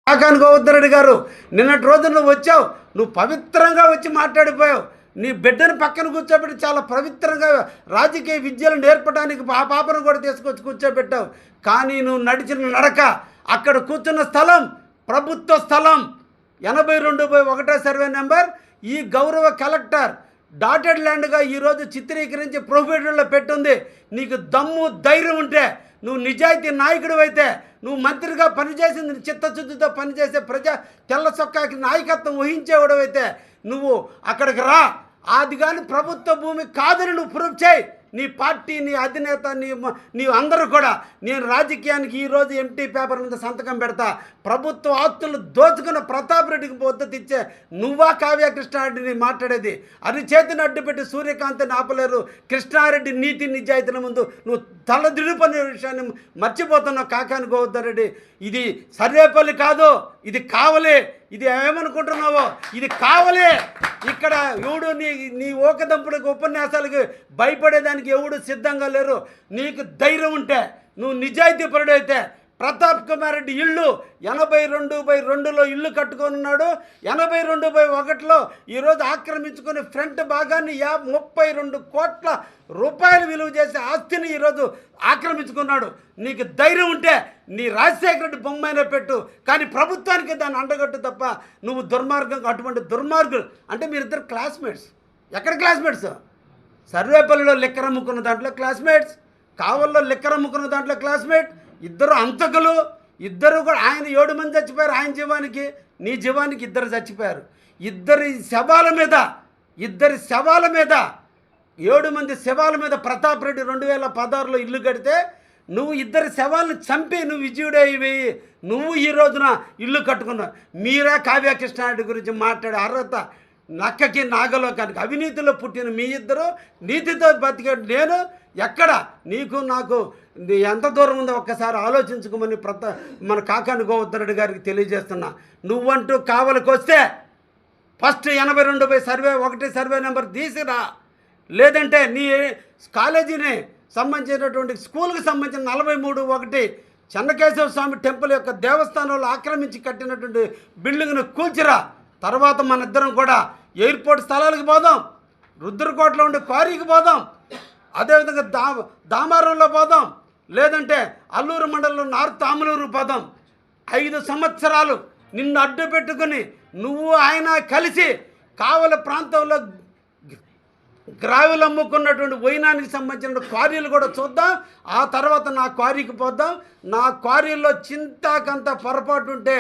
కాకాని గోవర్ధన్ గారు నిన్నటి రోజు నువ్వు వచ్చావు, నువ్వు పవిత్రంగా వచ్చి మాట్లాడిపోయావు. నీ బిడ్డను పక్కన కూర్చోబెట్టి చాలా పవిత్రంగా రాజకీయ విద్యలు నేర్పడానికి ఆ పాపను కూడా తీసుకొచ్చి కూర్చోబెట్టావు. కానీ నువ్వు నడిచిన నడక, అక్కడ కూర్చున్న స్థలం ప్రభుత్వ స్థలం, 82/1 సర్వే నెంబర్. ఈ గౌరవ కలెక్టర్ డాటెడ్ ల్యాండ్గా ఈరోజు చిత్రీకరించి ప్రొహిబిటెడ్లో పెట్టుంది. నీకు దమ్ము ధైర్యం ఉంటే, నువ్వు నిజాయితీ నాయకుడు అయితే, నువ్వు మంత్రిగా పనిచేసింది చిత్తశుద్ధితో పనిచేసే తెల్ల చొక్కాకి నాయకత్వం వహించేవాడు అయితే నువ్వు అక్కడికి రా. అది కానీ ప్రభుత్వ భూమి కాదని నువ్వు ప్రూఫ్ చేయి. నీ పార్టీ, నీ అధినేత, నీవు అందరూ కూడా. నేను రాజకీయానికి ఈరోజు ఎంటీ పేపర్ మీద సంతకం పెడతా. ప్రభుత్వ ఆస్తులు దోచుకున్న ప్రతాప్ రెడ్డికి మద్దతు ఇచ్చే నువ్వా కావ్య కృష్ణారెడ్డిని మాట్లాడేది? అది చేతిని అడ్డుపెట్టి సూర్యకాంత్ని ఆపలేరు. కృష్ణారెడ్డి నీతి నిజాయితీల ముందు నువ్వు తలదిడిపోయిన విషయాన్ని మర్చిపోతున్నావు. కాకాని గోవర్ధన్ రెడ్డి, ఇది సర్వేపల్లి కాదు, ఇది కావలి. ఇది ఏమనుకుంటున్నావో, ఇది కావలి. ఇక్కడ ఎవడు నీ ఓకదంపుడికి ఉపన్యాసాలకి భయపడేదానికి ఎవడు సిద్ధంగా లేరు. నీకు ధైర్యం ఉంటే, నువ్వు నిజాయితీ పరుడైతే, ప్రతాప్ కుమార్ రెడ్డి ఇల్లు 82/2లో ఇల్లు కట్టుకొనున్నాడు. 82/1లో ఈరోజు ఆక్రమించుకుని ఫ్రంట్ భాగాన్ని 32 కోట్ల రూపాయలు విలువ చేసే ఆస్తిని ఈరోజు ఆక్రమించుకున్నాడు. నీకు ధైర్యం ఉంటే నీ రాజశేఖర రెడ్డి బొమ్మైనా పెట్టు, కానీ ప్రభుత్వానికి దాన్ని అండగట్టు తప్ప నువ్వు దుర్మార్గంగా. అటువంటి దుర్మార్గులు అంటే మీరిద్దరు క్లాస్మేట్స్. ఎక్కడ క్లాస్మేట్స్? సర్వేపల్లిలో లిక్కర్ అమ్ముకున్న దాంట్లో క్లాస్మేట్స్, కావల్లో లిక్కర్ అమ్ముకున్న దాంట్లో క్లాస్మేట్. ఇద్దరు అంతకులు, ఇద్దరు కూడా. ఆయన 7 మంది చచ్చిపోయారు ఆయన జీవానికి, నీ జీవానికి ఇద్దరు చచ్చిపోయారు. ఇద్దరి శవాల మీద 7 మంది శవాల మీద ప్రతాప్ రెడ్డి 2016లో ఇల్లు కడితే, నువ్వు ఇద్దరి శవాలను చంపి నువ్వు విజయుడే అయిపోయి నువ్వు ఈ రోజున ఇల్లు కట్టుకున్నావు. మీరే కావ్య కృష్ణారెడ్డి గురించి మాట్లాడే అర్హత నక్కకి నాగలోకానికి. అవినీతిలో పుట్టిన మీ ఇద్దరు నీతితో బతికే నేను ఎక్కడ? నీకు నాకు ఎంత దూరం ఉందో ఒక్కసారి ఆలోచించుకోమని మన కాకాని గోవర్ధన్ రెడ్డి గారికి తెలియజేస్తున్నా. నువ్వంటూ కావలికి వస్తే ఫస్ట్ 82/1 సర్వే నెంబర్ తీసిరా. లేదంటే నీ కాలేజీని సంబంధించినటువంటి స్కూల్కి సంబంధించిన 43/1 చెన్నకేశవ స్వామి టెంపుల్ యొక్క దేవస్థానంలో ఆక్రమించి కట్టినటువంటి బిల్డింగ్ను కూల్చిరా. తర్వాత మన ఇద్దరం కూడా ఎయిర్పోర్ట్ స్థలాలకు పోదాం, రుద్రకోటలో ఉండే క్వారీకి పోదాం, అదేవిధంగా దామారంలో పోదాం, లేదంటే అల్లూరు మండలంలో నార్త్ ఆమలూరు పోదాం. 5 సంవత్సరాలు నిన్ను అడ్డు పెట్టుకుని నువ్వు ఆయన కలిసి కావలి ప్రాంతంలో గ్రావెల్ అమ్ముకున్నటువంటి వైనానికి సంబంధించిన క్వారీలు కూడా చూద్దాం. ఆ తర్వాత నా క్వారీకి పోద్దాం. నా క్వారీలో చింతాకంత పొరపాటు ఉంటే